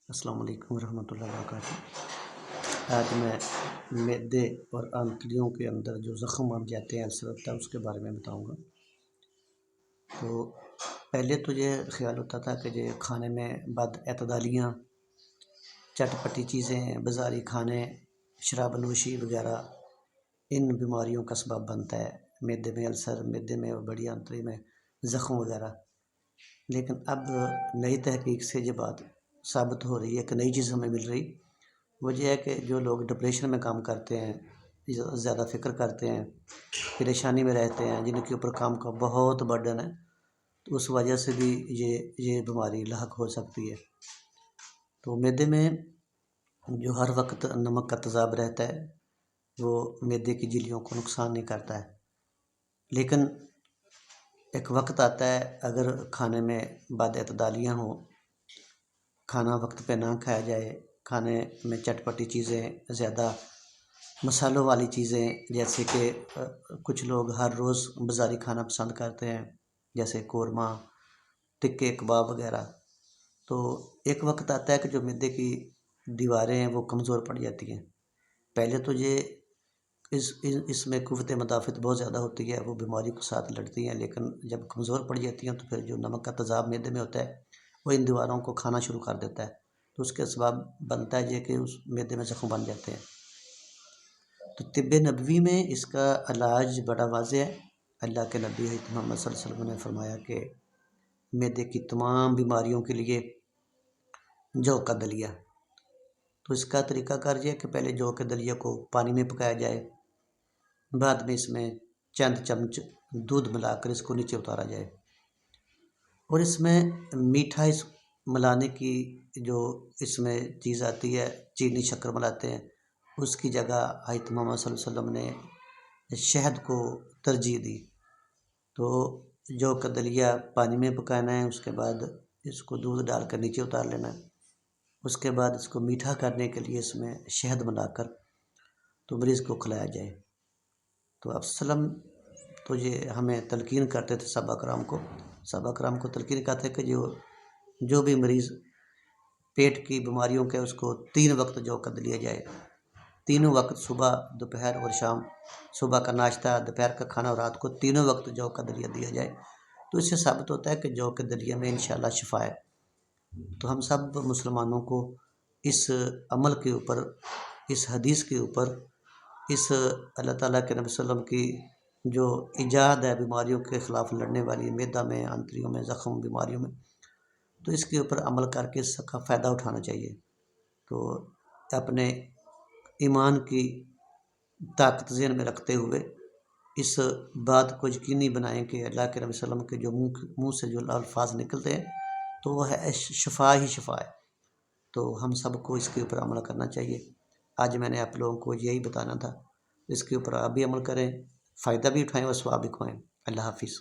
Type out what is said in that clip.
السلام علیکم ورحمۃ اللہ وبرکاتہ۔ آج میں معدے اور آنتڑیوں کے اندر جو زخم بن جاتے ہیں السر ہوتا ہے اس کے بارے میں بتاؤں گا۔ تو پہلے تو یہ خیال ہوتا تھا کہ یہ کھانے میں بد اعتدالیاں، چٹ پٹی چیزیں، بازاری کھانے، شراب نوشی وغیرہ ان بیماریوں کا سبب بنتا ہے، معدے میں السر، معدے میں اور بڑی آنتڑی میں زخم وغیرہ۔ لیکن اب نئی تحقیق سے یہ بات ثابت ہو رہی ہے کہ نئی چیز ہمیں مل رہی، وہ یہ ہے کہ جو لوگ ڈپریشن میں کام کرتے ہیں، زیادہ فکر کرتے ہیں، پریشانی میں رہتے ہیں، جن کے اوپر کام کا بہت برڈن ہے، تو اس وجہ سے بھی یہ بیماری لاحق ہو سکتی ہے۔ تو معدے میں جو ہر وقت نمک کا تیزاب رہتا ہے وہ معدے کی جھلیوں کو نقصان نہیں کرتا ہے، لیکن ایک وقت آتا ہے اگر کھانے میں بد اعتدالیاں ہوں، کھانا وقت پہ نہ کھایا جائے، کھانے میں چٹ پٹی چیزیں، زیادہ مسالوں والی چیزیں، جیسے کہ کچھ لوگ ہر روز بازاری کھانا پسند کرتے ہیں، جیسے قورمہ، ٹکے کباب وغیرہ۔ تو ایک وقت آتا ہے کہ جو معدے کی دیواریں ہیں وہ کمزور پڑ جاتی ہیں۔ پہلے تو یہ اس میں قوت مدافعت بہت زیادہ ہوتی ہے، وہ بیماری کے ساتھ لڑتی ہیں، لیکن جب کمزور پڑ جاتی ہیں تو پھر جو نمک کا تیزاب معدے میں ہوتا ہے وہ ان دیواروں کو کھانا شروع کر دیتا ہے، تو اس کے اسباب بنتا ہے یہ کہ اس معدے میں زخم بن جاتے ہیں۔ تو طب نبوی میں اس کا علاج بڑا واضح ہے۔ اللہ کے نبی حضرت محمد صلی اللہ علیہ وسلم نے فرمایا کہ معدے کی تمام بیماریوں کے لیے جو کا دلیہ۔ تو اس کا طریقہ کار یہ ہے کہ پہلے جو کے دلیہ کو پانی میں پکایا جائے، بعد میں اس میں چند چمچ دودھ ملا کر اس کو نیچے اتارا جائے، اور اس میں میٹھا ملانے کی جو اس میں چیز آتی ہے، چینی شکر ملاتے ہیں، اس کی جگہ حضرت محمد صلی اللہ علیہ وسلم نے شہد کو ترجیح دی۔ تو جو کا دلیہ پانی میں پکانا ہے، اس کے بعد اس کو دودھ ڈال کر نیچے اتار لینا ہے، اس کے بعد اس کو میٹھا کرنے کے لیے اس میں شہد ملا کر تو مریض کو کھلایا جائے۔ تو اب وسلم تو یہ ہمیں تلقین کرتے تھے، صحابہ کرام کو تلقین کرتے کہ جو بھی مریض پیٹ کی بیماریوں کے اس کو 3 وقت جو کا دلیہ جائے، تینوں وقت، صبح، دوپہر اور شام، صبح کا ناشتہ، دوپہر کا کھانا اور رات کو تینوں وقت جو کا دلیہ دیا جائے، تو اس سے ثابت ہوتا ہے کہ جو کے دلیہ میں انشاءاللہ شفا ہے۔ تو ہم سب مسلمانوں کو اس عمل کے اوپر، اس حدیث کے اوپر، اس اللہ تعالیٰ کے نبی صلی اللہ علیہ وسلم کی جو ایجاد ہے بیماریوں کے خلاف لڑنے والی، معدہ میں، آنتڑیوں میں زخم بیماریوں میں، تو اس کے اوپر عمل کر کے اس کا فائدہ اٹھانا چاہیے۔ تو اپنے ایمان کی طاقت ذہن میں رکھتے ہوئے اس بات کو یقینی بنائیں کہ اللہ کے نبی صلی اللہ علیہ وسلم کے جو منہ سے جو الفاظ نکلتے ہیں تو وہ ہے شفا ہی شفا ہے۔ تو ہم سب کو اس کے اوپر عمل کرنا چاہیے۔ آج میں نے آپ لوگوں کو یہی بتانا تھا، اس کے اوپر آپ بھی عمل کریں، فائدہ بھی اٹھائیں اور ثواب بھی کمائیں۔ اللہ حافظ۔